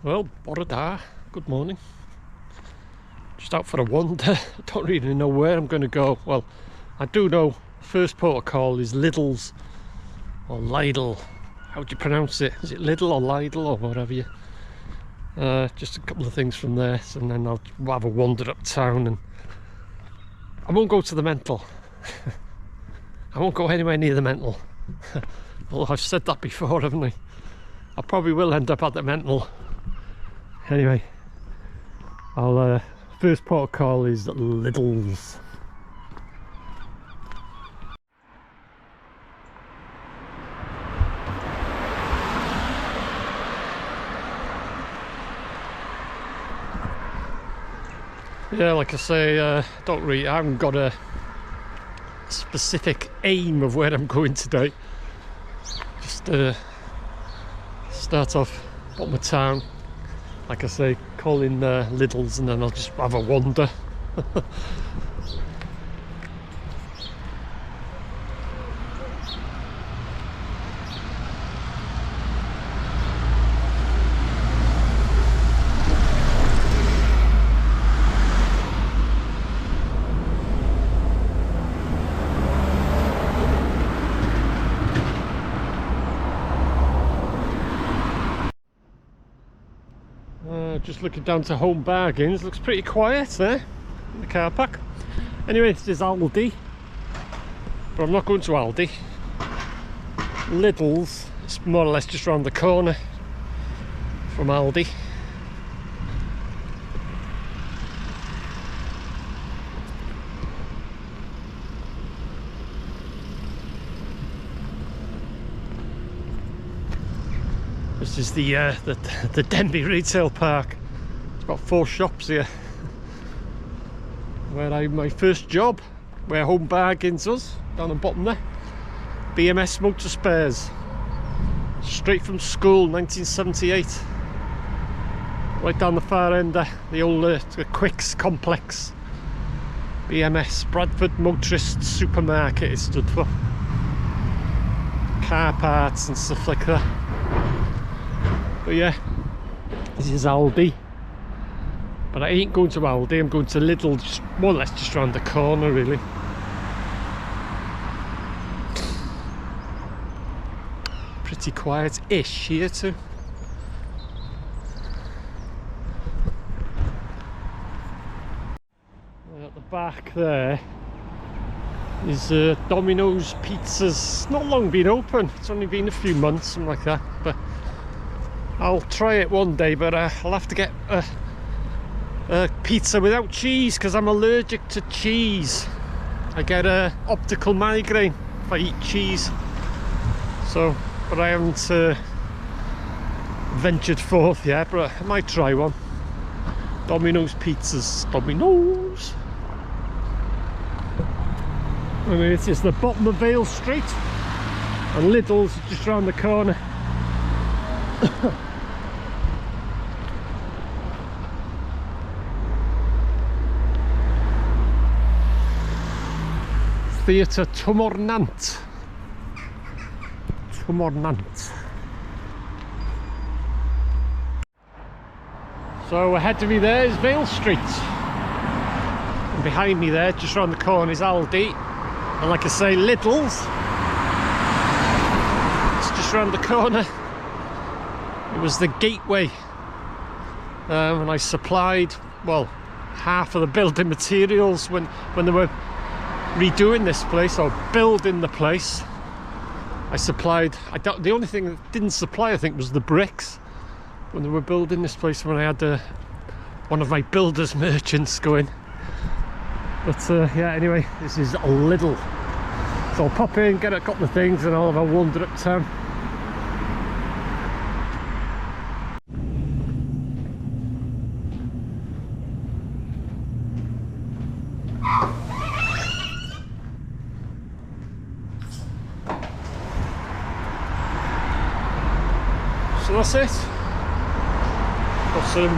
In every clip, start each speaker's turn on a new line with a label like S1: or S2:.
S1: Well, bore da, good morning. Just out for a wander. I don't really know where I'm going to go. Well, I do know first port of call is Lidl's or Lidl. How do you pronounce it? Is it Lidl or Lidl or whatever you... just a couple of things from there, and then I'll have a wander uptown, and I won't go to the mental. I won't go anywhere near the mental. Well, I've said that before, haven't I? I probably will end up at the mental. Anyway, I'll first port of call is Lidl's. Yeah, like I say, I haven't got a specific aim of where I'm going today. Just start off bottom of town, like I say, call in Lidl's, and then I'll just have a wander. Just looking down to Home Bargains, looks pretty quiet there in the car park. Anyway, this is Aldi, but I'm not going to Aldi. Lidl's, it's more or less just around the corner from Aldi. This is the Denbigh retail park. It's got 4 shops here. Where I had my first job, where Home Bargains was, down the bottom there. BMS Motor Spares. Straight from school, 1978. Right down the far end there, the old Quicks complex. BMS, Bradford Motorists Supermarket it stood for. Car parts and stuff like that. But yeah, this is Aldi, but I ain't going to Aldi, I'm going to Lidl, just more or less just around the corner really. Pretty quiet-ish here too. At the back there is Domino's Pizzas. It's not long been open, it's only been a few months, something like that, but I'll try it one day, but I'll have to get a pizza without cheese because I'm allergic to cheese. I get a optical migraine if I eat cheese. So, but I haven't ventured forth yet, but I might try one. Domino's Pizzas, Domino's. I mean, it's just the bottom of Vale Street, and Lidl's just round the corner. Theatre Twmornant. So ahead of me there is Vale Street, and behind me there, just round the corner, is Aldi, and like I say, Lidl's. It's just round the corner. It was the gateway, and I supplied, well, half of the building materials when they were redoing this place, or building the place. I supplied, the only thing that didn't supply I think was the bricks when they were building this place, when I had one of my builders merchants going. But yeah, anyway, this is a Lidl, so I'll pop in, get a couple of things, and I'll have a wander uptown. So that's it. Got some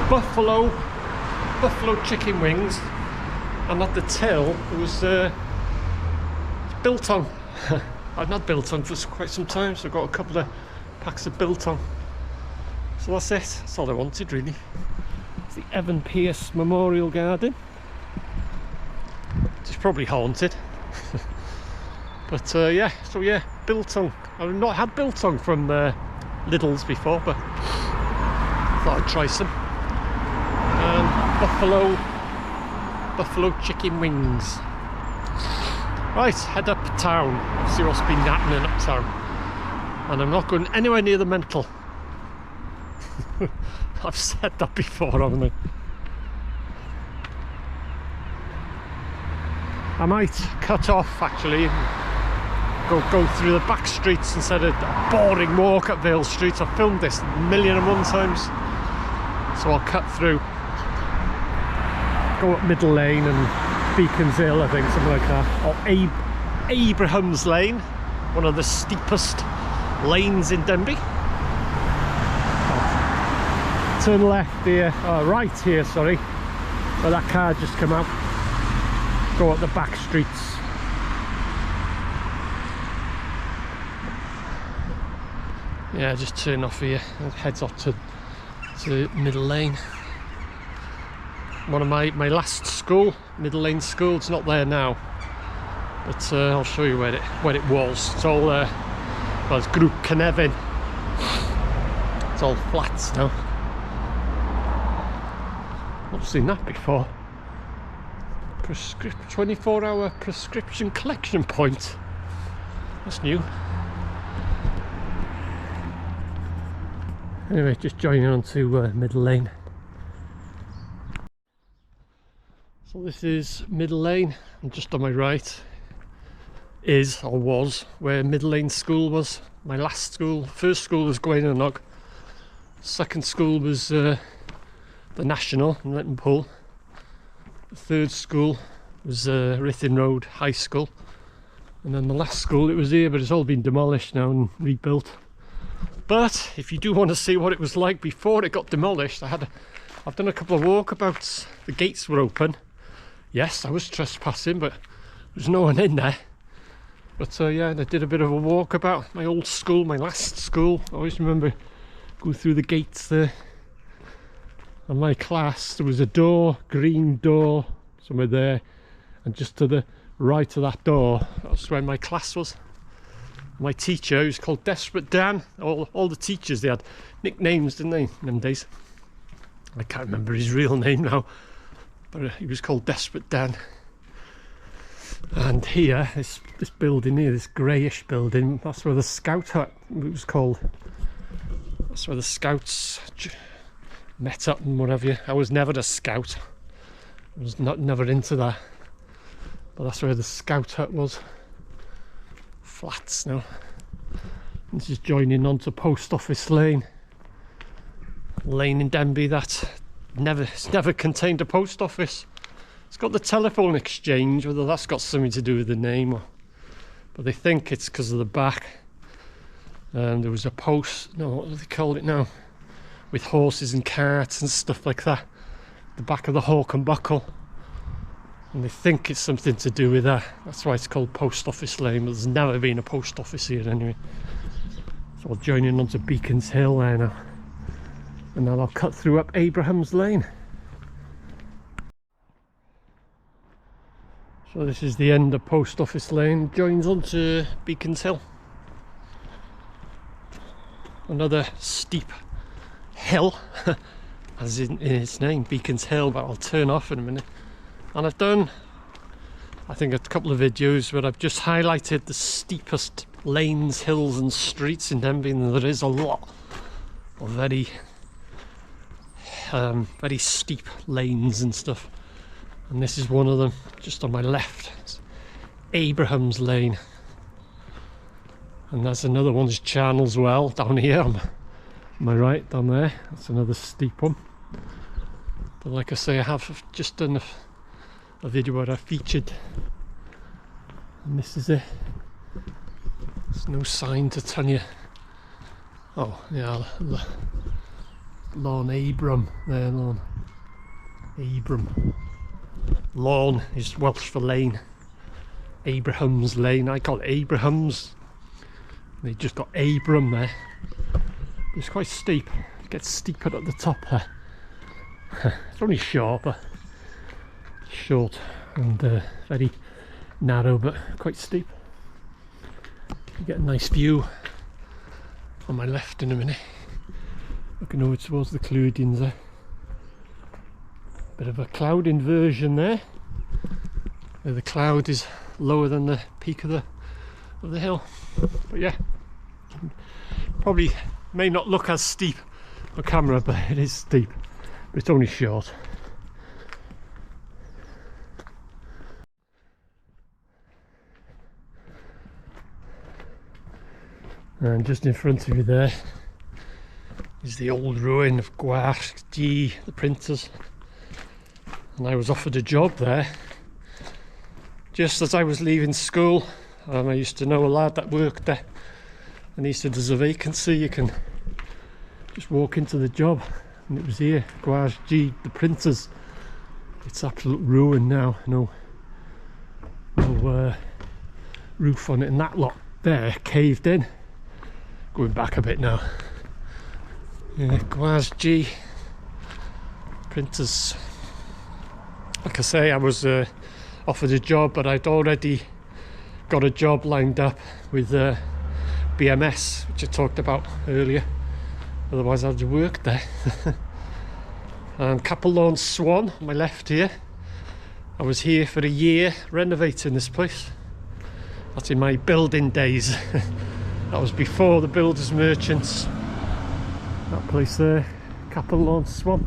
S1: buffalo chicken wings, and at the till it was biltong. I've not biltong for quite some time, so I've got a couple of packs of biltong. So that's it, that's all I wanted really. It's the Evan Pierce Memorial Garden. It's probably haunted. But yeah, so yeah, biltong. I've not had biltong from Lidl's before, but thought I'd try some. Buffalo chicken wings. Right, head up town, see what's been happening uptown. And I'm not going anywhere near the mental. I've said that before, haven't I? I might cut off actually, go through the back streets instead of a boring walk up Vale Street. I've filmed this 1,000,001 times, so I'll cut through, go up Middle Lane and Beacons Hill, I think, something like that, or Abraham's Lane, one of the steepest lanes in Denbigh. Turn left here, right here, sorry, where that car just come out. Go up the back streets. Yeah, just turn off here and heads off to Middle Lane. One of my last school, Middle Lane School, it's not there now, but I'll show you where it was. It's all well, it's Group Cynefin. It's all flats now. I've seen that before. 24-hour prescription collection point. That's new. Anyway, just joining on to Middle Lane. So this is Middle Lane, and just on my right is, or was, where Middle Lane School was. My last school. First school was Gwaenynog. Second school was the National in Lettenpool. The third school was Rithin Road High School, and then the last school, it was here, but it's all been demolished now and rebuilt. But if you do want to see what it was like before it got demolished, I've done a couple of walkabouts. The gates were open. Yes, I was trespassing, but there's no one in there. But yeah, I did a bit of a walkabout. My old school, my last school. I always remember go through the gates there. And my class, there was a door, green door, somewhere there, and just to the right of that door, that's where my class was. My teacher, who was called Desperate Dan. All the teachers, they had nicknames, didn't they, in them days? I can't remember his real name now, but he was called Desperate Dan. And here, this building here, this greyish building, that's where the scout hut, it was called. That's where the scouts met up and whatever. I was never a scout. I was never into that. But that's where the scout hut was. Flats now. This is joining onto Post Office Lane. Lane in Denbigh that it's never contained a post office. It's got the telephone exchange, whether that's got something to do with the name or, but they think it's because of the back. There was a post, no, what do they call it now? With horses and carts and stuff like that, the back of the Hawk and Buckle, and they think it's something to do with that. That's why it's called Post Office Lane, but there's never been a post office here anyway. So I'll join in onto Beacons Hill there now, and then I'll cut through up Abraham's Lane. So this is the end of Post Office Lane, joins onto Beacons Hill. Another steep hill, as in its name, Beacons Hill, but I'll turn off in a minute. And I've done, I think, a couple of videos where I've just highlighted the steepest lanes, hills and streets in Denbigh, and there is a lot of very steep lanes and stuff. And this is one of them, just on my left. It's Abraham's Lane. And there's another one's Channel's Well down here on my right, down there. That's another steep one. But like I say, I have just done a video where I featured, and this is it. There's no sign to tell you. Oh yeah, Lawn Abram there, Lawn Abram. Lawn is Welsh for lane. Abraham's Lane, I call it Abraham's. They just got Abram there. It's quite steep. gets steeper at the top there. It's only short, but short and very narrow, but quite steep. You get a nice view on my left in a minute, looking over towards the Clwydins there. Bit of a cloud inversion there, where the cloud is lower than the peak of the hill. But yeah, probably may not look as steep on camera, but it is steep, but it's only short. And just in front of you there is the old ruin of G, the printers. And I was offered a job there just as I was leaving school. I used to know a lad that worked there, and he said there's a vacancy, you can just walk into the job. And it was here, G, the printers. It's absolute ruin now, no roof on it, and that lot there caved in. Going back a bit now. Yeah, G printers. Like I say, I was offered a job, but I'd already got a job lined up with BMS, which I talked about earlier. Otherwise I'd have worked there. And Capel Lawn Swan on my left here. I was here for a year renovating this place. That's in my building days. That was before the builders merchants. That place there, Capel Lawn Swan.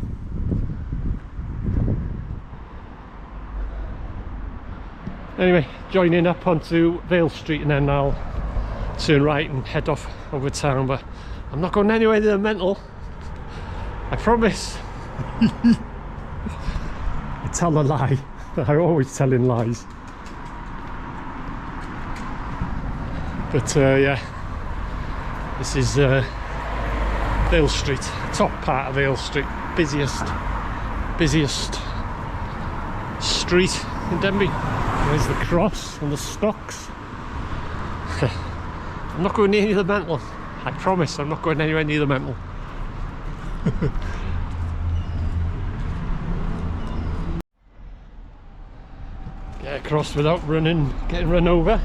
S1: Anyway, joining up onto Vale Street, and then I'll turn right and head off over town, but I'm not going anywhere near mental, I promise. I tell a lie. I'm always telling lies. But yeah, this is Vale Street, top part of Vale Street, busiest street in Denbigh. There's the cross and the stocks. I'm not going near the mental. I promise I'm not going anywhere near the mental. Get across without getting run over.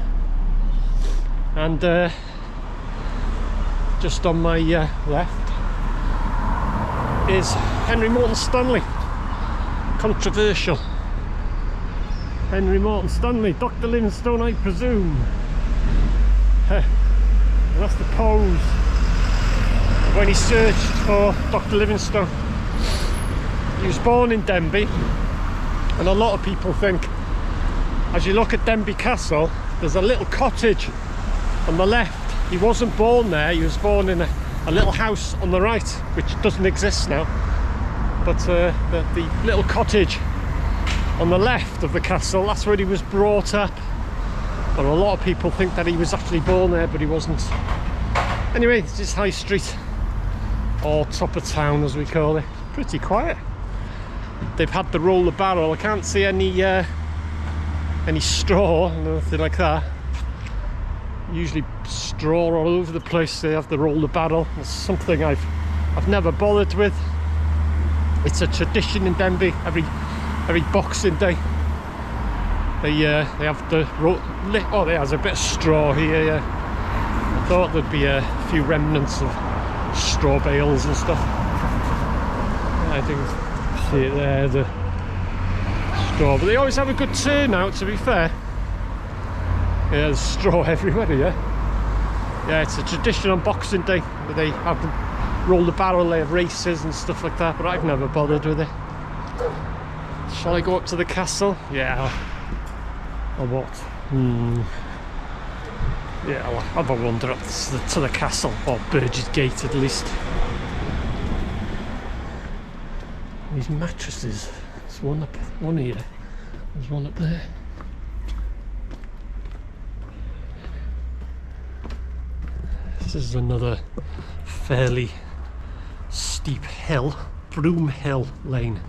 S1: And just on my left is Henry Morton Stanley. Controversial. Henry Morton Stanley, Dr. Livingstone, I presume. And that's the pose when he searched for Dr. Livingstone. He was born in Denbigh, and a lot of people think, as you look at Denbigh Castle, there's a little cottage on the left. He wasn't born there, he was born in a little house on the right, which doesn't exist now. But the little cottage on the left of the castle, that's where he was brought up. But a lot of people think that he was actually born there, but he wasn't. Anyway, this is High Street, or top of town as we call it. Pretty quiet. They've had the roller barrel. I can't see any straw, nothing like that. Usually straw all over the place. They have the roller barrel. It's something I've never bothered with. It's a tradition in Denbigh. Every Boxing Day, they have the oh, there's a bit of straw here. Yeah, I thought there'd be a few remnants of straw bales and stuff. I think see it there, the straw. But they always have a good turnout, to be fair. Yeah, there's straw everywhere. Yeah, it's a tradition on Boxing Day where they have them roll the barrel. They have races and stuff like that. But I've never bothered with it. Shall I go up to the castle? Yeah. Or what? Yeah, I'll have a wander up to the castle, or Burgess Gate at least. These mattresses. There's one here. There's one up there. This is another fairly steep hill, Broom Hill Lane.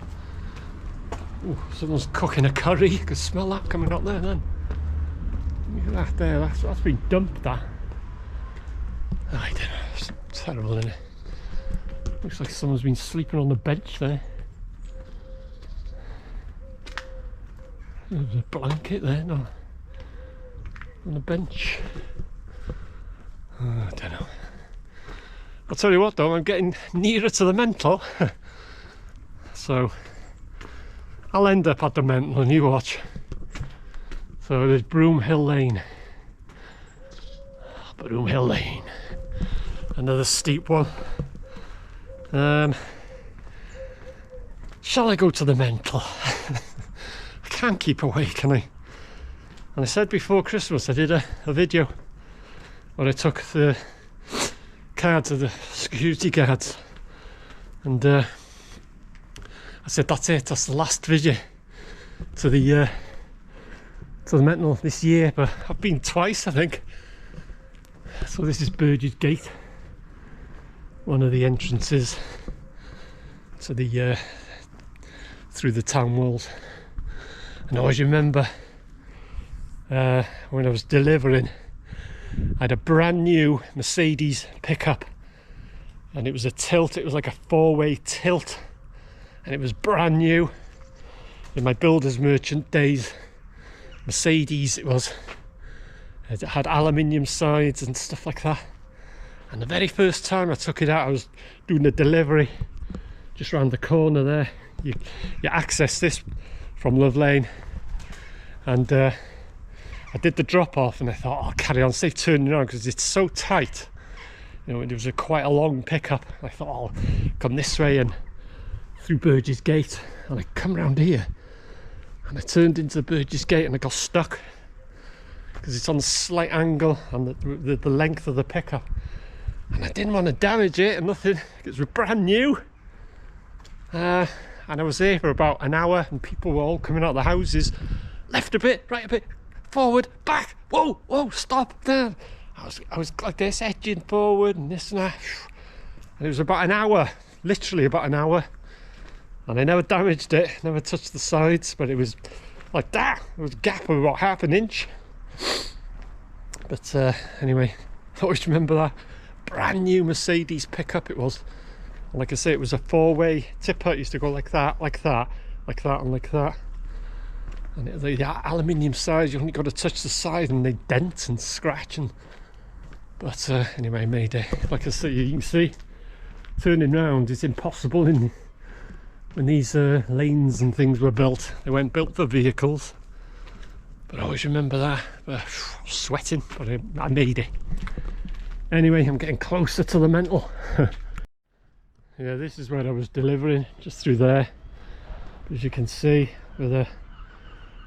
S1: Ooh, someone's cooking a curry. You can smell that coming up there then. Look at that there, that's been dumped, that. I don't know, it's terrible, isn't it? Looks like someone's been sleeping on the bench there. There's a blanket there, no, on the bench. I don't know. I'll tell you what though, I'm getting nearer to the mental. So I'll end up at the mental and you watch. So there's Broomhill Lane. Broomhill Lane. Another steep one. Shall I go to the mental? I can't keep awake, can I? And I said before Christmas I did a video where I took the cards of the security guards, and I said that's it, that's the last visit to the mental this year, but I've been twice I think. So this is Burgess Gate, one of the entrances to the through the town walls. And I always remember when I was delivering, I had a brand new Mercedes pickup, and it was a tilt. It was like a four-way tilt, and it was brand new in my builder's merchant days. Mercedes it was. It had aluminium sides and stuff like that. And the very first time I took it out, I was doing a delivery just round the corner there. You access this from Love Lane, and I did the drop off, and I thought I'll carry on, safe turning around because it's so tight. You know, it was quite a long pickup. I thought I'll come this way and through Burgess Gate, and I come round here and I turned into Burgess Gate and I got stuck because it's on a slight angle and the length of the pickup, and I didn't want to damage it and nothing. It was brand new. And I was there for about an hour, and people were all coming out of the houses, left a bit, right a bit, forward, back, whoa, whoa, stop there. I was like this, edging forward and this and that, and it was about an hour, literally about an hour, and I never damaged it, never touched the sides, but it was like that. There was a gap of about half an inch. But anyway, I always remember that brand new Mercedes pickup it was. Like I say, it was a four-way tipper. It used to go like that, like that, like that, and like that. And the aluminium sides, you only got to touch the side and they dent and scratch. But anyway, I made it. Like I say, you can see, turning round is impossible when these lanes and things were built. They weren't built for vehicles. But I always remember that. But, I was sweating, but I made it. Anyway, I'm getting closer to the mental. Yeah, this is where I was delivering, just through there, as you can see, with a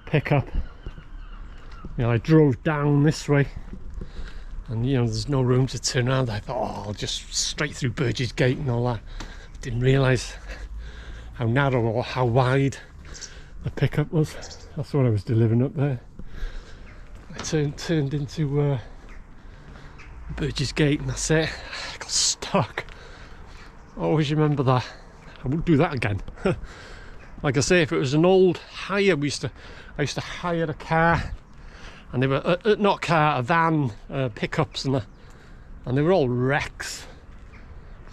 S1: pickup. You know, I drove down this way, and you know, there's no room to turn around. I thought, oh, I'll just straight through Burgess Gate and all that. Didn't realise how narrow or how wide the pickup was. That's what I was delivering up there. I turned into Burgess Gate, and that's it. I got stuck. I always remember that. I wouldn't do that again. Like I say, if it was an old hire, I used to hire a car, and they were not car, a van, pickups, and they were all wrecks.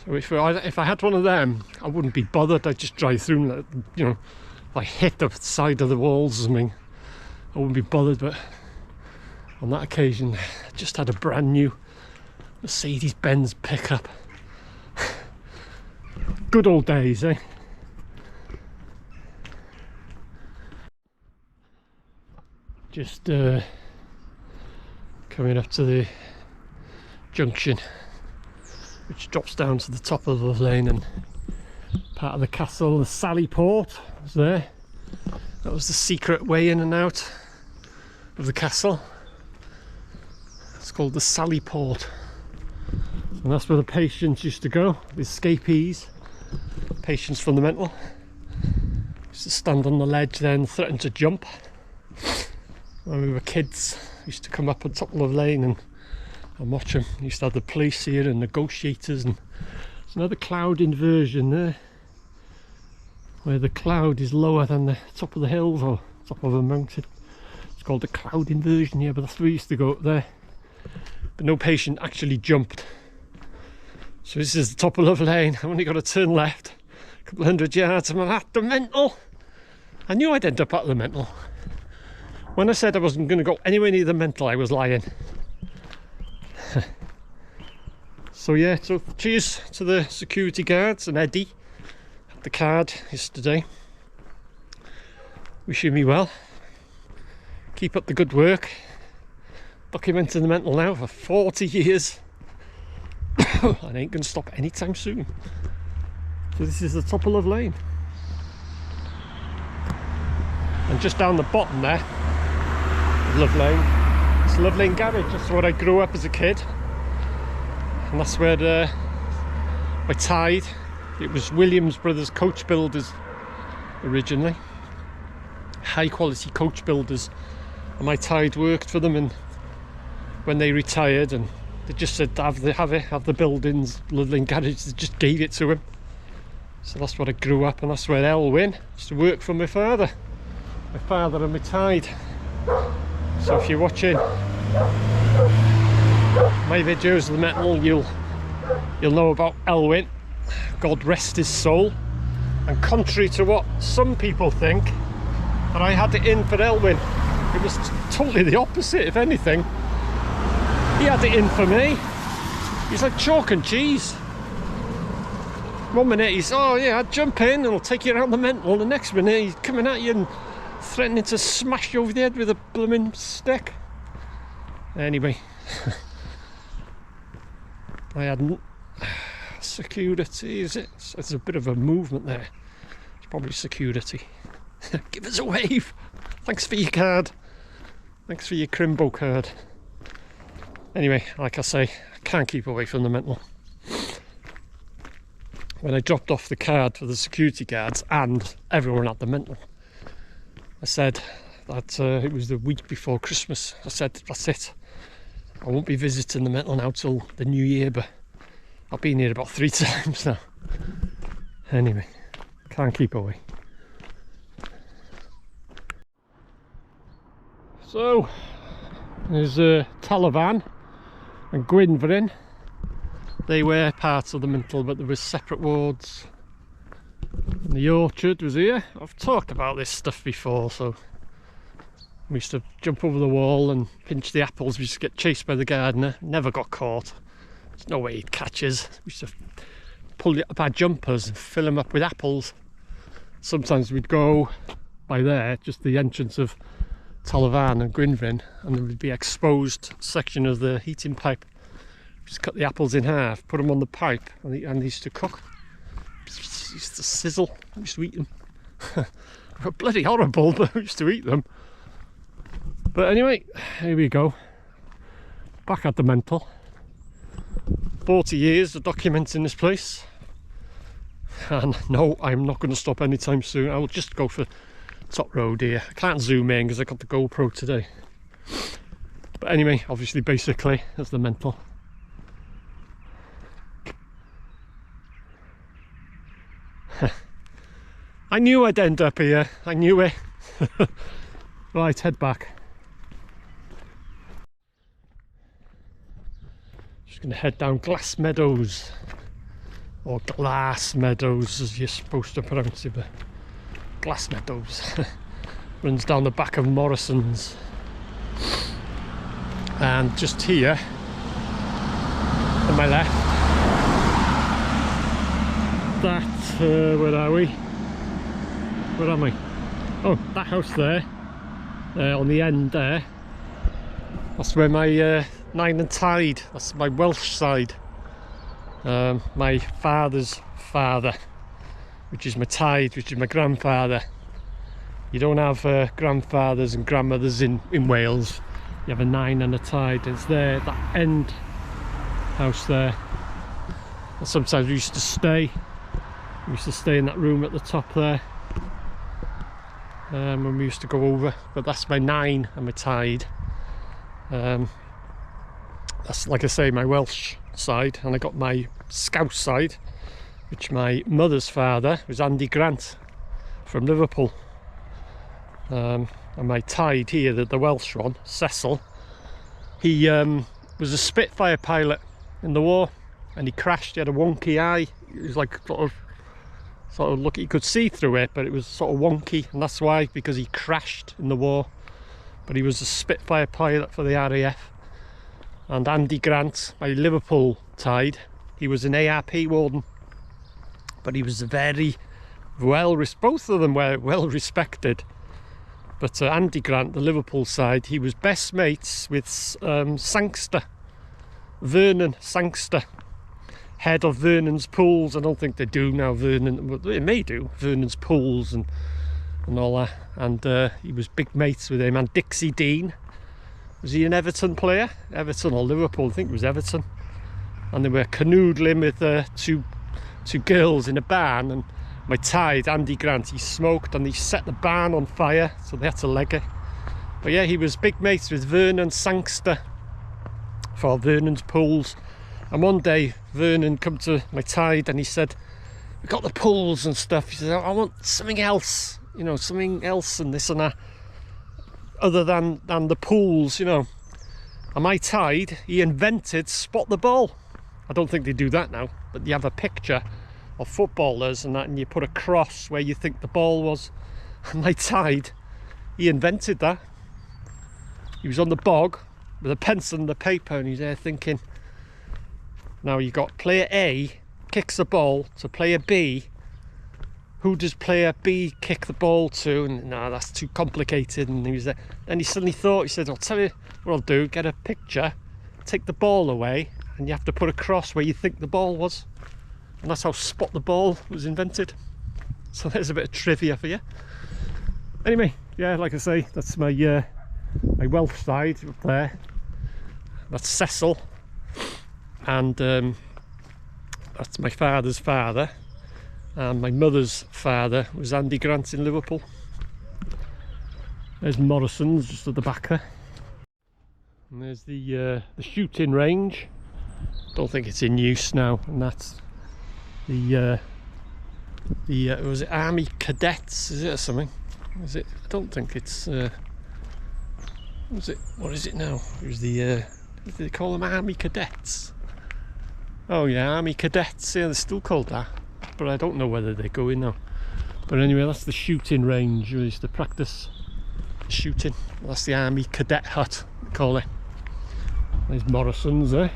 S1: So if I had one of them, I wouldn't be bothered. I'd just drive through and, you know, if I hit the side of the walls or something, I wouldn't be bothered. But on that occasion, I just had a brand new Mercedes-Benz pickup. Good old days, eh? Just coming up to the junction, which drops down to the top of the lane, and part of the castle, the Sally Port was there. That was the secret way in and out of the castle. It's called the Sally Port, and that's where the patients used to go, the escapees. Patients from the mental used to stand on the ledge there and threaten to jump. When we were kids, we used to come up on top of the lane and watch them. We used to have the police here and negotiators, and there's another cloud inversion there, where the cloud is lower than the top of the hills or top of a mountain. It's called the cloud inversion here, but that's where we used to go up there. But no patient actually jumped. So this is the top of Love Lane. I've only got to turn left a couple of 100 yards and I'm at the Mental. I knew I'd end up at the Mental. When I said I wasn't going to go anywhere near the Mental, I was lying. So yeah, so cheers to the security guards and Eddie at the card yesterday. Wishing me well. Keep up the good work. Documenting the Mental now for 40 years. I ain't going to stop anytime soon. So this is the top of Love Lane. And just down the bottom there, Love Lane. It's Love Lane Garage. That's where I grew up as a kid. And that's where my tide, it was Williams Brothers Coach Builders originally. High quality coach builders. And my tide worked for them, and when they retired and they just said have the buildings, Love Lane Garage, they just gave it to him. So that's where I grew up, and that's where Elwyn used to work for my father and my tide. So if you're watching my videos of the Mental, you'll know about Elwyn, God rest his soul. And contrary to what some people think, that I had it in for Elwyn, it was totally the opposite. If anything, he had it in for me. He's like chalk and cheese. One minute he's, oh yeah, I'd jump in and I'll take you around the Mental. The next minute he's coming at you and threatening to smash you over the head with a blooming stick. Anyway, I had security, is it? There's a bit of a movement there. It's probably security. Give us a wave. Thanks for your card. Thanks for your Crimbo card. Anyway, like I say, I can't keep away from the Mental. When I dropped off the card for the security guards and everyone at the Mental, I said that it was the week before Christmas. I said, that's it. I won't be visiting the Mental now till the new year, but I've been here about 3 times now. Anyway, can't keep away. So, there's Taliban and Gwynfryn. They were parts of the Mental, but there was separate wards. And the orchard was here. I've talked about this stuff before, so we used to jump over the wall and pinch the apples. We used to get chased by the gardener. Never got caught. There's no way he'd catch us. We used to pull up our jumpers and fill them up with apples. Sometimes we'd go by there, just the entrance of Taliban and Gwynfryn, and there would be exposed section of the heating pipe. Just cut the apples in half, put them on the pipe, and they used to cook. It used to sizzle. I used to eat them. They were bloody horrible, but I used to eat them. But anyway, here we go. Back at the Mental. 40 years of documenting this place. And no, I'm not going to stop anytime soon. I will just go for top road here. I can't zoom in because I got the GoPro today. But anyway, obviously, basically, that's the Mental. I knew I'd end up here. I knew it. Right, head back. Just going to head down Glass Meadows, or Glass Meadows as you're supposed to pronounce it, but Glass Meadows. Runs down the back of Morrison's. And just here, on my left, that, where are we? Where am I? Oh, that house there, on the end there, that's where my Nine and Tide, that's my Welsh side. My father's father, which is my Tide, which is my grandfather. You don't have grandfathers and grandmothers in Wales. You have a Nine and a Tide. It's there, that end house there. And sometimes we used to stay in that room at the top there, when we used to go over. But that's my Nine and my Tide. That's, like I say, my Welsh side, and I got my Scouse side, which my mother's father was Andy Grant from Liverpool. And my Tide here, the Welsh one, Cecil, he was a Spitfire pilot in the war. and he crashed. He had a wonky eye. It was like sort of look, you could see through it, but it was sort of wonky, and that's why, because he crashed in the war. But he was a Spitfire pilot for the RAF. And Andy Grant, my Liverpool tide, he was an ARP warden, but he was very both of them were well respected. But Andy Grant, the Liverpool side, he was best mates with Sangster, Vernon Sangster, head of Vernon's Pools. I don't think they do now, Vernon, they may do, Vernon's Pools and all that. And he was big mates with him. And Dixie Dean, was he an Everton player? Everton or Liverpool? I think it was Everton. And they were canoodling with two girls in a barn, and my tide, Andy Grant, he smoked and he set the barn on fire, so they had to leg it. But yeah, he was big mates with Vernon Sangster for Vernon's Pools. And one day Vernon come to my tide and he said, "We got the pools and stuff." He said, "I want something else, you know, something else and this and that, other than the pools, you know." And my tide, he invented spot the ball. I don't think they do that now, but you have a picture of footballers and that, and you put a cross where you think the ball was. And my tide, he invented that. He was on the bog with a pencil and the paper, and he's there thinking, now you got player A kicks the ball to player B. Who does player B kick the ball to? And no, that's too complicated. And he was there. Then he suddenly thought, he said, "I'll tell you what I'll do, get a picture, take the ball away, and you have to put a cross where you think the ball was." And that's how spot the ball was invented. So there's a bit of trivia for you. Anyway, yeah, like I say, that's my Welsh side up there. That's Cecil, and that's my father's father, and my mother's father was Andy Grant in Liverpool. There's Morrison's just at the back there, and there's the shooting range. Don't think it's in use now, and that's the was it Army Cadets, is it, or something? Is it? I don't think it's was it, what is it now? It was the what do they call them, Army Cadets? Oh yeah, Army Cadets, yeah, they're still called that, but I don't know whether they're going now. But anyway, that's the shooting range. We used to practice shooting. That's the Army Cadet hut, they call it. There's Morrison's there.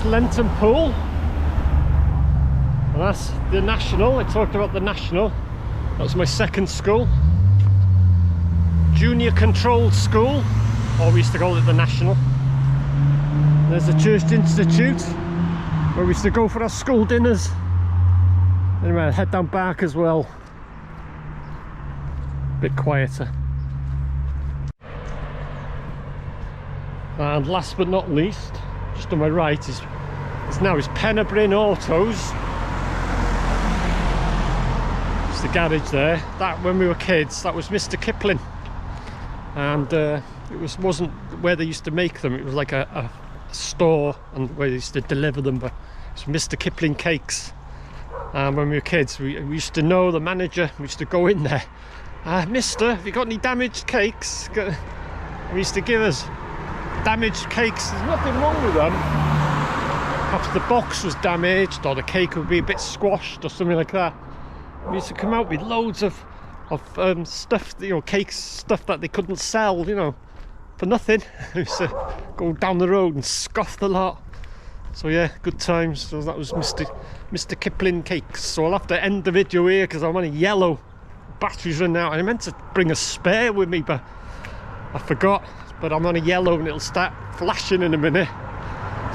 S1: Lenton Pool, and that's the National. I talked about the National. That was my second school, junior controlled school, or we used to call it the National. There's the Church Institute, where we used to go for our school dinners. Anyway, I'll head down back as well, a bit quieter. And last but not least, just on my right is Pennerbryn Autos. It's the garage there. That, when we were kids, that was Mr. Kipling, and it wasn't where they used to make them. It was like a store, and where they used to deliver them. But it's Mr. Kipling cakes. And when we were kids, we used to know the manager. We used to go in there. "Mister, have you got any damaged cakes?" We used to give us damaged cakes. There's nothing wrong with them. Perhaps the box was damaged, or the cake would be a bit squashed or something like that. We used to come out with loads of stuff, you know, cakes, stuff that they couldn't sell, you know, for nothing. We used to go down the road and scoff the lot. So yeah, good times. So that was Mr. Kipling cakes. So I'll have to end the video here because I'm on a yellow. Battery's running out, and I meant to bring a spare with me, but I forgot. But I'm on a yellow and it'll start flashing in a minute.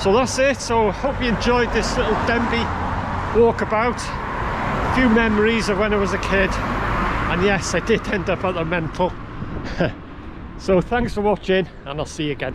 S1: So that's it. So hope you enjoyed this little Denbigh walkabout. A few memories of when I was a kid, and yes, I did end up at the mental. So thanks for watching, and I'll see you again.